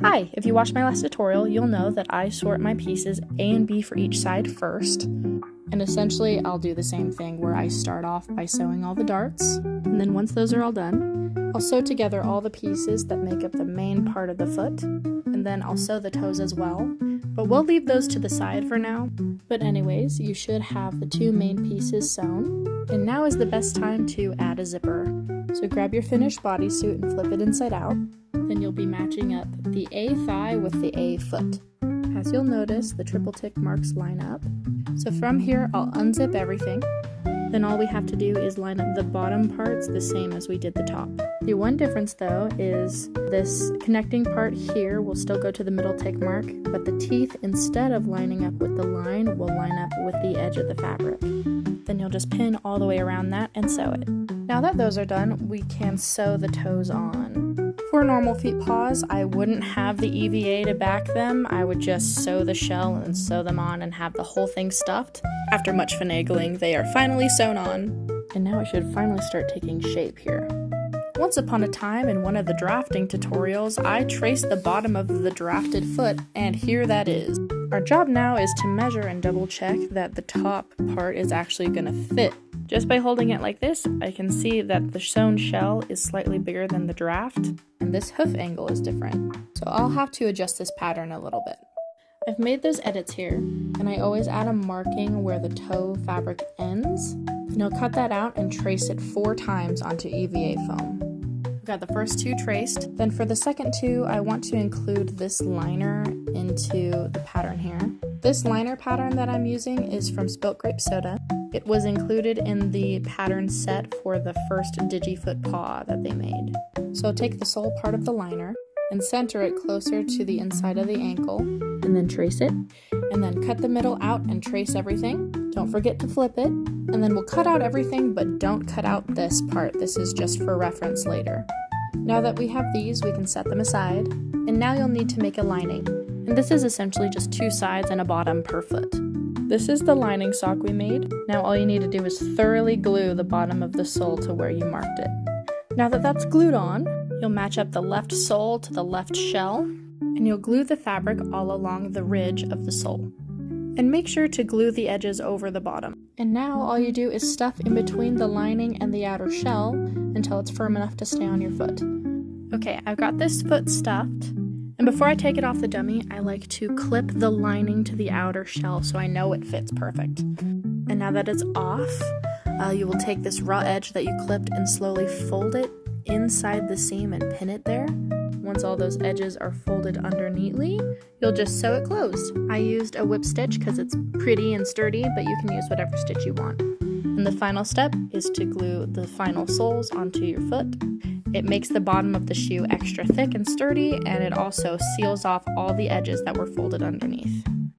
Hi, if you watched my last tutorial, you'll know that I sort my pieces A and B for each side first. And essentially, I'll do the same thing where I start off by sewing all the darts, and then once those are all done, I'll sew together all the pieces that make up the main part of the foot, and then I'll sew the toes as well, but we'll leave those to the side for now. But anyways, you should have the two main pieces sewn, and now is the best time to add a zipper. So grab your finished bodysuit and flip it inside out. Then you'll be matching up the A thigh with the A foot. As you'll notice, the triple tick marks line up. So from here, I'll unzip everything. Then all we have to do is line up the bottom parts the same as we did the top. The one difference though is this connecting part here will still go to the middle tick mark, but the teeth, instead of lining up with the line, will line up with the edge of the fabric. Then you'll just pin all the way around that and sew it. Now that those are done, we can sew the toes on. For normal feet paws, I wouldn't have the EVA to back them. I would just sew the shell and sew them on and have the whole thing stuffed. After much finagling, they are finally sewn on. And now it should finally start taking shape here. Once upon a time, in one of the drafting tutorials, I traced the bottom of the drafted foot, and here that is. Our job now is to measure and double check that the top part is actually going to fit. Just by holding it like this, I can see that the sewn shell is slightly bigger than the draft, and this hoof angle is different. So I'll have to adjust this pattern a little bit. I've made those edits here, and I always add a marking where the toe fabric ends, and I'll cut that out and trace it 4 times onto EVA foam. I've got the first 2 traced, then for the second 2, I want to include this liner into the pattern here. This liner pattern that I'm using is from Spilt Grape Soda. It was included in the pattern set for the first Digi foot paw that they made. So I'll take the sole part of the liner and center it closer to the inside of the ankle, and then trace it, and then cut the middle out and trace everything. Don't forget to flip it, and then we'll cut out everything, but don't cut out this part. This is just for reference later. Now that we have these, we can set them aside, and now you'll need to make a lining. And this is essentially just 2 sides and a bottom per foot. This is the lining sock we made. Now all you need to do is thoroughly glue the bottom of the sole to where you marked it. Now that that's glued on, you'll match up the left sole to the left shell, and you'll glue the fabric all along the ridge of the sole. And make sure to glue the edges over the bottom. And now all you do is stuff in between the lining and the outer shell until it's firm enough to stay on your foot. Okay, I've got this foot stuffed, and before I take it off the dummy, I like to clip the lining to the outer shell so I know it fits perfect. And now that it's off, you will take this raw edge that you clipped and slowly fold it inside the seam and pin it there. Once all those edges are folded under neatly, you'll just sew it closed. I used a whip stitch because it's pretty and sturdy, but you can use whatever stitch you want. And the final step is to glue the final soles onto your foot. It makes the bottom of the shoe extra thick and sturdy, and it also seals off all the edges that were folded underneath.